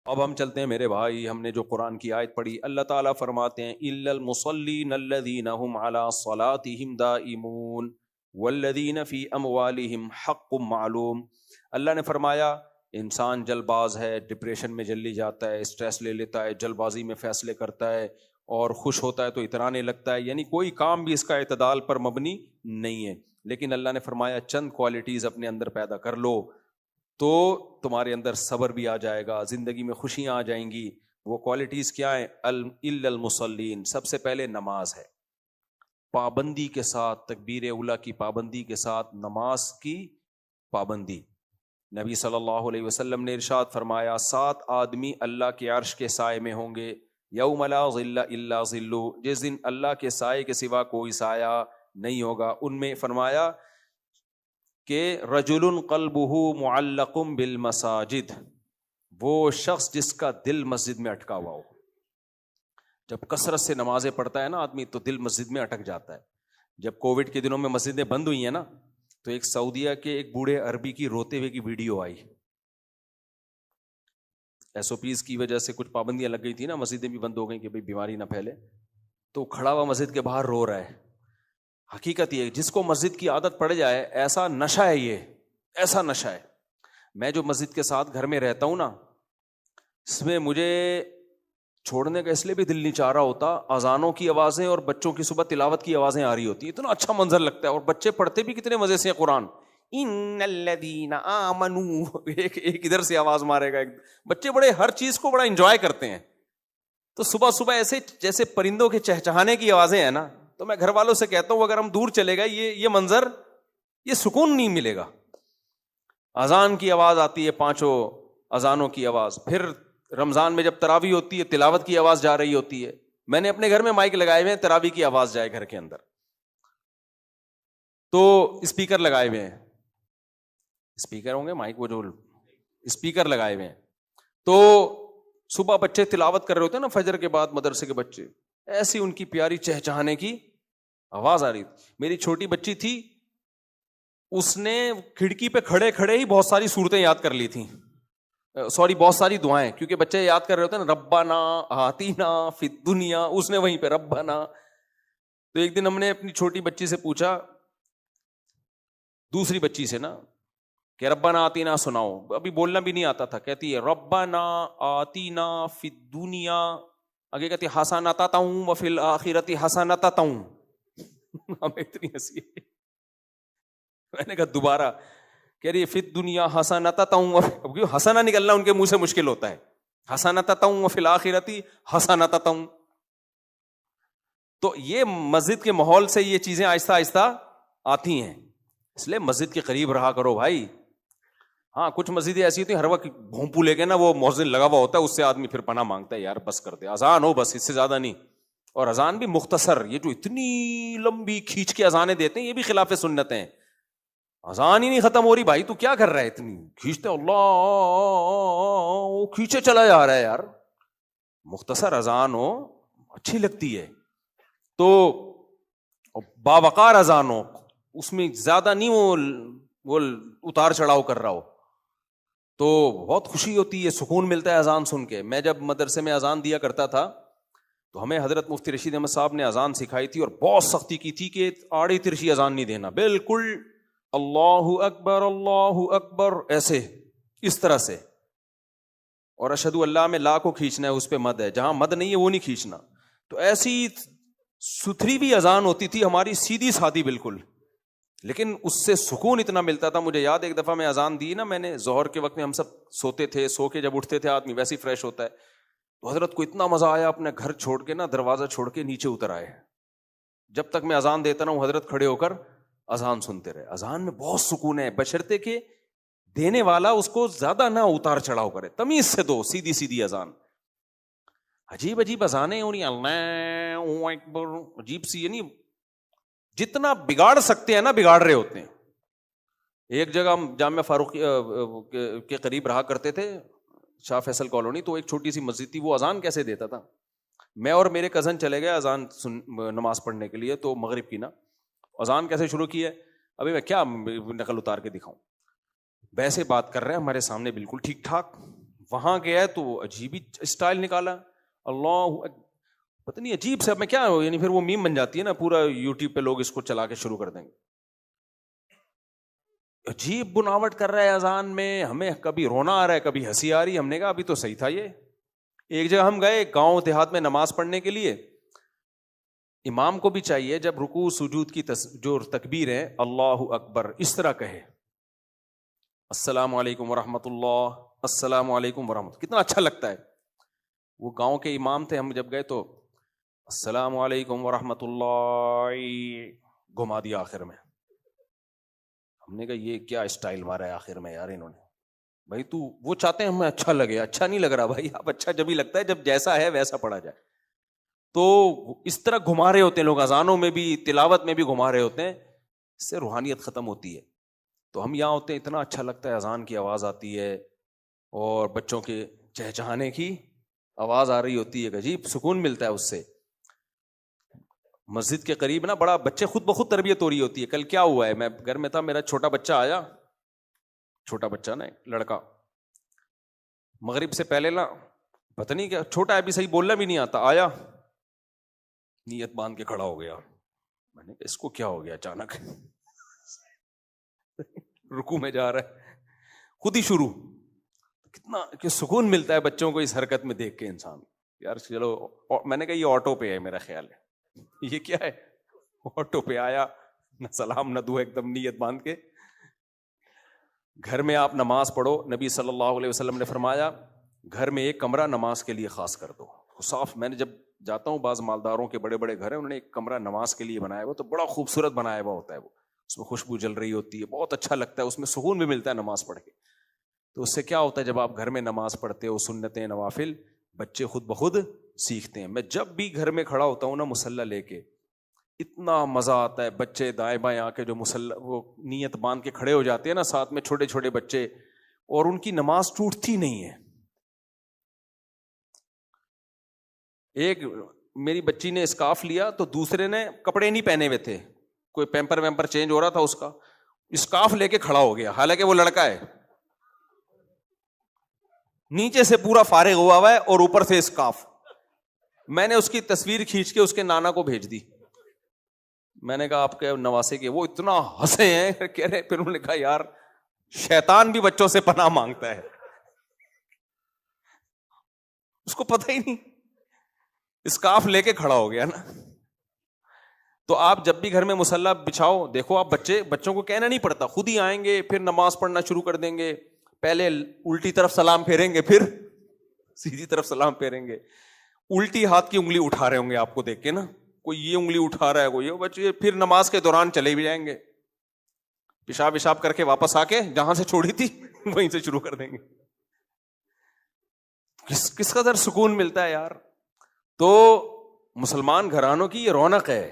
اب ہم چلتے ہیں میرے بھائی، ہم نے جو قرآن کی آیت پڑھی، اللہ تعالیٰ فرماتے ہیں الا المصلین الذین هم علی صلاتهم دائمون والذین فی اموالہم حق معلوم۔ اللہ نے فرمایا انسان جلد باز ہے، ڈپریشن میں جلدی جاتا ہے، اسٹریس لے لیتا ہے، جلد بازی میں فیصلے کرتا ہے، اور خوش ہوتا ہے تو اترانے لگتا ہے، یعنی کوئی کام بھی اس کا اعتدال پر مبنی نہیں ہے۔ لیکن اللہ نے فرمایا چند کوالٹیز اپنے اندر پیدا کر لو تو تمہارے اندر صبر بھی آ جائے گا، زندگی میں خوشیاں آ جائیں گی۔ وہ کوالٹیز کیا ہیں؟ الا المصلین، سب سے پہلے نماز ہے، پابندی کے ساتھ، تکبیر اولیٰ کی پابندی کے ساتھ نماز کی پابندی۔ نبی صلی اللہ علیہ وسلم نے ارشاد فرمایا 7 آدمی اللہ کے عرش کے سائے میں ہوں گے، یوم لا ظل الا ظلہ، جس دن اللہ کے سائے کے سوا کوئی سایہ نہیں ہوگا۔ ان میں فرمایا کہ رجل قلبہ معلق بالمساجد، وہ شخص جس کا دل مسجد میں اٹکا ہوا ہو۔ جب کثرت سے نمازیں پڑھتا ہے نا آدمی تو دل مسجد میں اٹک جاتا ہے۔ جب کووڈ کے دنوں میں مسجدیں بند ہوئی ہیں نا تو ایک سعودیہ کے ایک بوڑھے عربی کی روتے ہوئے کی ویڈیو آئی۔ ایس او پیز کی وجہ سے کچھ پابندیاں لگ گئی تھی نا، مسجدیں بھی بند ہو گئیں کہ بھئی بیماری نہ پھیلے، تو کھڑا ہوا مسجد کے باہر رو رہا ہے۔ حقیقت یہ جس کو مسجد کی عادت پڑ جائے، ایسا نشہ ہے، یہ ایسا نشہ ہے۔ میں جو مسجد کے ساتھ گھر میں رہتا ہوں نا، اس میں مجھے چھوڑنے کا اس لیے بھی دل نہیں چاہ رہا ہوتا، اذانوں کی آوازیں اور بچوں کی صبح تلاوت کی آوازیں آ رہی ہوتی ہیں، اتنا اچھا منظر لگتا ہے، اور بچے پڑھتے بھی کتنے مزے سے قرآن، ان الذین آمنوا، ایک ادھر سے آواز مارے گا، بچے بڑے ہر چیز کو بڑا انجوائے کرتے ہیں۔ تو صبح صبح ایسے جیسے پرندوں کے چہچہانے کی آوازیں ہیں نا، تو میں گھر والوں سے کہتا ہوں اگر ہم دور چلے گئے یہ منظر، یہ سکون نہیں ملے گا۔ اذان کی آواز آتی ہے، 5 اذانوں کی آواز، پھر رمضان میں جب تراویح ہوتی ہے تلاوت کی آواز جا رہی ہوتی ہے۔ میں نے اپنے گھر میں مائک لگائے ہوئے ہیں، تراویح کی آواز جائے گھر کے اندر، تو اسپیکر لگائے ہوئے ہیں، اسپیکر ہوں گے مائک، وہ جو اسپیکر لگائے ہوئے ہیں، تو صبح بچے تلاوت کر رہے ہوتے ہیں نا، فجر کے بعد مدرسے کے بچے، ایسی ان کی پیاری چہچہانے کی آواز آ رہی تھی۔ میری چھوٹی بچی تھی، اس نے کھڑکی پہ کھڑے کھڑے ہی بہت ساری صورتیں یاد کر لی تھیں، بہت ساری دعائیں، کیونکہ بچے یاد کر رہے ہوتے ہیں نا، ربنا آتینا فی الدنیا، اس نے وہیں پہ ربنا۔ تو ایک دن ہم نے اپنی چھوٹی بچی سے پوچھا، دوسری بچی سے نا، کہ ربنا آتینا سناؤ، ابھی بولنا بھی نہیں آتا تھا، کہتی ہے ربنا آتینا فی الدنیا، آگے کہتی ہے حسنۃ وفی الآخرۃ حسنۃ۔ ہمیں اتنی ہنسی ہے، میں نے کہا دوبارہ، کہہ رہی ہے فی الدنیا حسنۃ، حسنہ نکلنا ان کے منہ سے مشکل ہوتا ہے، حسنۃ وفی الآخرۃ حسنۃ۔ تو یہ مسجد کے ماحول سے یہ چیزیں آہستہ آہستہ آتی ہیں، اس لیے مسجد کے قریب رہا کرو بھائی۔ ہاں کچھ مسجدیں ایسی ہوتی ہیں ہر وقت بھونپو لے کے نا وہ مؤذن لگا ہوا ہوتا ہے، اس سے آدمی پھر پناہ مانگتا ہے، یار بس کر دے، اذان ہو بس، اس سے زیادہ نہیں۔ اور اذان بھی مختصر، یہ جو اتنی لمبی کھینچ کے اذانیں دیتے ہیں یہ بھی خلاف سنت ہیں۔ اذان ہی نہیں ختم ہو رہی بھائی، تو کیا کر رہا ہے، اتنی کھینچتے اللہ کھینچے چلا جا رہا ہے یار، مختصر اذان ہو اچھی لگتی ہے، تو باوقار اذان ہو، اس میں زیادہ نہیں وہ اتار چڑھاؤ کر رہا ہو، تو بہت خوشی ہوتی ہے، سکون ملتا ہے اذان سن کے۔ میں جب مدرسے میں اذان دیا کرتا تھا تو ہمیں حضرت مفتی رشید احمد صاحب نے اذان سکھائی تھی، اور بہت سختی کی تھی کہ آڑی ترچی اذان نہیں دینا، بالکل اللہ اکبر ایسے، اس طرح سے، اور اشہد اللہ میں لا کو کھینچنا ہے، اس پہ مد ہے، جہاں مد نہیں ہے وہ نہیں کھینچنا۔ تو ایسی ستھری بھی اذان ہوتی تھی ہماری، سیدھی سادھی بالکل، لیکن اس سے سکون اتنا ملتا تھا۔ مجھے یاد ایک دفعہ میں اذان دی نا، میں نے ظہر کے وقت میں، ہم سب سوتے تھے، سو کے جب اٹھتے تھے آدمی ویسے ہی فریش ہوتا ہے، تو حضرت کو اتنا مزہ آیا، اپنے گھر چھوڑ کے نا، دروازہ چھوڑ کے نیچے اتر آئے، جب تک میں اذان دیتا نا حضرت کھڑے ہو کر اذان سنتے رہے۔ اذان میں بہت سکون ہے، بشرطے کہ دینے والا اس کو زیادہ نہ اتار چڑھاؤ کرے، تمیز سے دو، سیدھی سیدھی اذان۔ عجیب عجیب اذانیں ہو رہی ہیں، اللہ اکبر، عجیب سی، یعنی جتنا بگاڑ سکتے ہیں نا بگاڑ رہے ہوتے ہیں۔ ایک جگہ ہم جامعہ فاروق کے قریب رہا کرتے تھے، شاہ فیصل کالونی، تو ایک چھوٹی سی مسجد تھی، وہ اذان کیسے دیتا تھا، میں اور میرے کزن چلے گئے اذان نماز پڑھنے کے لیے، تو مغرب کی نا، اذان کیسے شروع کی ہے، ابھی میں کیا نقل اتار کے دکھاؤں، ویسے بات کر رہے ہیں ہمارے سامنے بالکل ٹھیک ٹھاک، وہاں گیا ہے تو عجیب ہی اسٹائل نکالا, اللہ پتہ نہیں عجیب سے, اب میں کیا, یعنی پھر وہ میم بن جاتی ہے نا, پورا یوٹیوب پہ لوگ اس کو چلا کے شروع کر دیں گے. عجیب بناوٹ کر رہا ہے اذان میں, ہمیں کبھی رونا آ رہا ہے کبھی ہنسی آ رہی ہے. ہم نے کہا ابھی تو صحیح تھا یہ. ایک جگہ ہم گئے گاؤں دیہات میں نماز پڑھنے کے لیے, امام کو بھی چاہیے جب رکوع سجود کی جو تکبیر ہے اللہ اکبر اس طرح کہے, السلام علیکم ورحمۃ اللہ, السلام علیکم ورحمۃ, کتنا اچھا لگتا ہے. وہ گاؤں کے امام تھے, ہم جب گئے تو السلام علیکم ورحمۃ اللہ گھما دیا آخر میں. ہم نے کہا یہ کیا اسٹائل مارا ہے آخر میں یار انہوں نے. بھائی تو وہ چاہتے ہیں ہمیں اچھا لگے, اچھا نہیں لگ رہا بھائی, اب اچھا جب ہی لگتا ہے جب جیسا ہے ویسا پڑھا جائے. تو اس طرح گھما رہے ہوتے ہیں لوگ, اذانوں میں بھی تلاوت میں بھی گھما رہے ہوتے ہیں, اس سے روحانیت ختم ہوتی ہے. تو ہم یہاں ہوتے ہیں, اتنا اچھا لگتا ہے, اذان کی آواز آتی ہے اور بچوں کے چہچہانے کی آواز آ رہی ہوتی ہے, عجیب سکون ملتا ہے اس سے. مسجد کے قریب نا بڑا بچے خود بخود تربیت ہو رہی ہوتی ہے. کل کیا ہوا ہے, میں گھر میں تھا, میرا چھوٹا بچہ آیا, چھوٹا بچہ نا لڑکا, مغرب سے پہلے نا پتہ نہیں کیا, چھوٹا ہے ابھی صحیح بولنا بھی نہیں آتا, آیا نیت باندھ کے کھڑا ہو گیا. میں نے کہا اس کو کیا ہو گیا اچانک, رکوع میں جا رہا ہے خود ہی شروع. کتنا کہ سکون ملتا ہے بچوں کو اس حرکت میں دیکھ کے انسان, یار چلو. میں نے کہا یہ آٹو پہ ہے میرا خیال ہے, یہ کیا ہے آٹو پہ آیا, نہ سلام نہ دعا, ایک دم نیت باندھ کے. گھر میں آپ نماز پڑھو, نبی صلی اللہ علیہ وسلم نے فرمایا گھر میں ایک کمرہ نماز کے لیے خاص کر دو, صاف. میں نے جب جاتا ہوں بعض مالداروں کے بڑے بڑے گھر ہیں, انہوں نے ایک کمرہ نماز کے لیے بنایا ہوا, تو بڑا خوبصورت بنایا ہوا ہوتا ہے, وہ اس میں خوشبو جل رہی ہوتی ہے, بہت اچھا لگتا ہے, اس میں سکون بھی ملتا ہے نماز پڑھ کے. تو اس سے کیا ہوتا ہے, جب آپ گھر میں نماز پڑھتے ہو سنتیں نوافل, بچے خود بخود سیکھتے ہیں. میں جب بھی گھر میں کھڑا ہوتا ہوں نا مصلی لے کے, اتنا مزہ آتا ہے. بچے دائیں بائیں آ کے جو مصلی وہ نیت باندھ کے کھڑے ہو جاتے ہیں نا, ساتھ میں چھوٹے چھوٹے بچے, اور ان کی نماز ٹوٹتی نہیں ہے. ایک میری بچی نے اسکارف لیا تو دوسرے نے کپڑے نہیں پہنے ہوئے تھے, کوئی پیمپر ویمپر چینج ہو رہا تھا اس کا, اسکارف لے کے کھڑا ہو گیا, حالانکہ وہ لڑکا ہے, نیچے سے پورا فارغ ہوا ہے اور اوپر سے اسکارف. میں نے اس کی تصویر کھینچ کے اس کے نانا کو بھیج دی. میں نے کہا آپ کے نواسے کے, وہ اتنا ہنسے ہیں کہہ رہے, پھر انہوں نے کہا یار شیطان بھی بچوں سے پناہ مانگتا ہے, اس کو پتہ ہی نہیں, اسکارف لے کے کھڑا ہو گیا نا. تو آپ جب بھی گھر میں مصلی بچھاؤ, دیکھو آپ بچوں کو کہنا نہیں پڑتا, خود ہی آئیں گے, پھر نماز پڑھنا شروع کر دیں گے. پہلے الٹی طرف سلام پھیریں گے, پھر سیدھی طرف سلام پھیریں گے. الٹی ہاتھ کی انگلی اٹھا رہے ہوں گے آپ کو دیکھ کے نا, کوئی یہ انگلی اٹھا رہا ہے, کوئی یہ بچے. پھر نماز کے دوران چلے بھی جائیں گے, پیشاب وشاب کر کے واپس آ کے جہاں سے چھوڑی تھی وہیں سے شروع کر دیں گے. کس قدر سکون ملتا ہے یار. تو مسلمان گھرانوں کی یہ رونق ہے.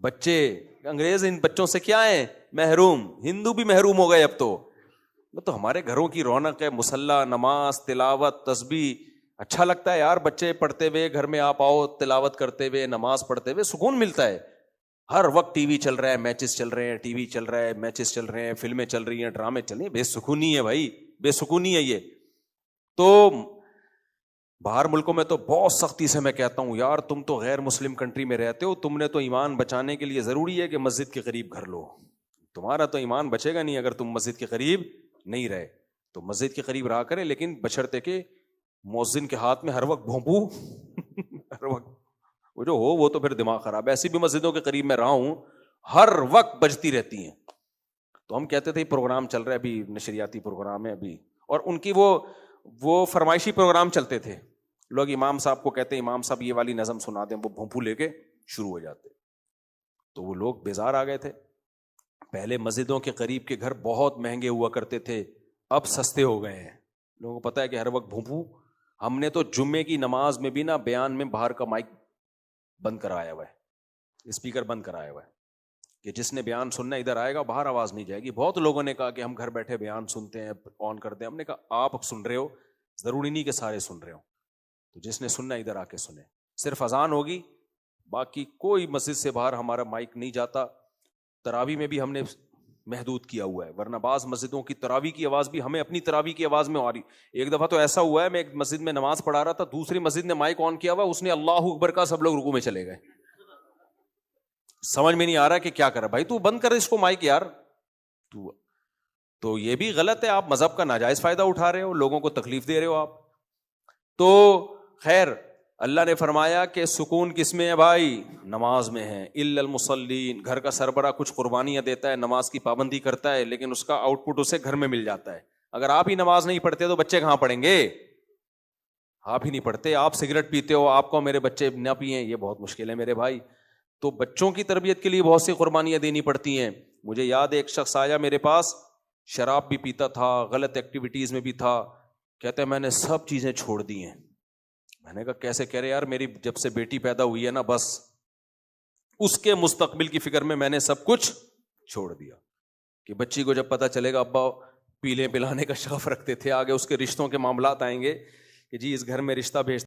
بچے انگریز ان بچوں سے کیا ہیں, محروم. ہندو بھی محروم ہو گئے اب تو ہمارے گھروں کی رونق ہے. مصلی, نماز, تلاوت, تسبیح, اچھا لگتا ہے یار. بچے پڑھتے ہوئے گھر میں آپ آؤ, تلاوت کرتے ہوئے, نماز پڑھتے ہوئے سکون ملتا ہے. ہر وقت ٹی وی چل رہا ہے, میچز چل رہے ہیں, ٹی وی چل رہا ہے, میچز چل رہے ہیں, فلمیں چل رہی ہیں, ڈرامے چل رہے ہیں, بے سکونی ہے بھائی, بے سکونی ہے یہ. تو باہر ملکوں میں تو بہت سختی سے میں کہتا ہوں یار تم تو غیر مسلم کنٹری میں رہتے ہو, تم نے تو ایمان بچانے کے لیے ضروری ہے کہ مسجد کے قریب گھر لو. تمہارا تو ایمان بچے گا نہیں اگر تم مسجد کے قریب نہیں رہے. تو مسجد کے قریب رہا کریں, لیکن بشرطے کہ مؤذن کے ہاتھ میں ہر وقت بھونپو ہر وقت وہ جو ہو, وہ تو پھر دماغ خراب ہے. ایسی بھی مسجدوں کے قریب میں رہا ہوں, ہر وقت بجتی رہتی ہیں. تو ہم کہتے تھے پروگرام چل رہا ہے ابھی, نشریاتی پروگرام ہے ابھی, اور ان کی وہ فرمائشی پروگرام چلتے تھے. لوگ امام صاحب کو کہتے ہیں امام صاحب یہ والی نظم سنا دیں, وہ بھونپو لے کے شروع ہو جاتے. تو وہ لوگ بیزار آ گئے تھے. پہلے مسجدوں کے قریب کے گھر بہت مہنگے ہوا کرتے تھے, اب سستے ہو گئے ہیں. لوگوں کو پتا ہے کہ ہر وقت بھونپو. ہم نے تو جمعے کی نماز میں بھی نا بیان میں باہر کا مائک بند کرایا ہوا ہے, اسپیکر بند کرایا ہوا ہے کہ جس نے بیان سننا ادھر آئے گا, باہر آواز نہیں جائے گی. بہت لوگوں نے کہا کہ ہم گھر بیٹھے بیان سنتے ہیں, آن کرتے ہیں. ہم نے کہا آپ سن رہے ہو, ضروری نہیں کہ سارے سن رہے ہو, تو جس نے سننا ادھر آ کے سنے. صرف اذان ہوگی, باقی کوئی مسجد سے باہر ہمارا مائک نہیں جاتا. تراویح میں بھی ہم نے محدود کیا ہوا ہے. ورنہ بعض مسجدوں کی تراویح کی آواز بھی ہمیں اپنی تراویح کی آواز میں آ رہی. ایک دفعہ تو ایسا ہوا ہے, میں ایک مسجد میں نماز پڑھا رہا تھا, دوسری مسجد نے مائک آن کیا ہوا, اس نے اللہ اکبر کا, سب لوگ رکوع میں چلے گئے. سمجھ میں نہیں آ رہا کہ کیا کر رہا. بھائی تو بند کر اس کو مائک یار. تو یہ بھی غلط ہے, آپ مذہب کا ناجائز فائدہ اٹھا رہے ہو, لوگوں کو تکلیف دے رہے ہو آپ. تو خیر اللہ نے فرمایا کہ سکون کس میں ہے بھائی؟ نماز میں ہے. الا المصلین, گھر کا سربراہ کچھ قربانیاں دیتا ہے, نماز کی پابندی کرتا ہے, لیکن اس کا آؤٹ پٹ اسے گھر میں مل جاتا ہے. اگر آپ ہی نماز نہیں پڑھتے تو بچے کہاں پڑھیں گے؟ آپ ہی نہیں پڑھتے, آپ سگریٹ پیتے ہو, آپ کو میرے بچے نہ پئیں, یہ بہت مشکل ہے میرے بھائی. تو بچوں کی تربیت کے لیے بہت سی قربانیاں دینی پڑتی ہیں. مجھے یاد ہے ایک شخص آیا میرے پاس, شراب بھی پیتا تھا, غلط ایکٹیویٹیز میں بھی تھا, کہتے ہیں میں نے سب چیزیں چھوڑ دی ہیں. میں نے کہا کیسے؟ کہہ رہے یار میری جب سے بیٹی پیدا ہوئی ہے نا, بس اس کے مستقبل کی فکر میں نے سب کچھ چھوڑ دیا. کہ بچی کو جب پتا چلے گا ابا پیلے پلانے کا شوق رکھتے تھے, آگے اس کے رشتوں کے معاملات آئیں گے کہ جی اس گھر میں رشتہ بھیج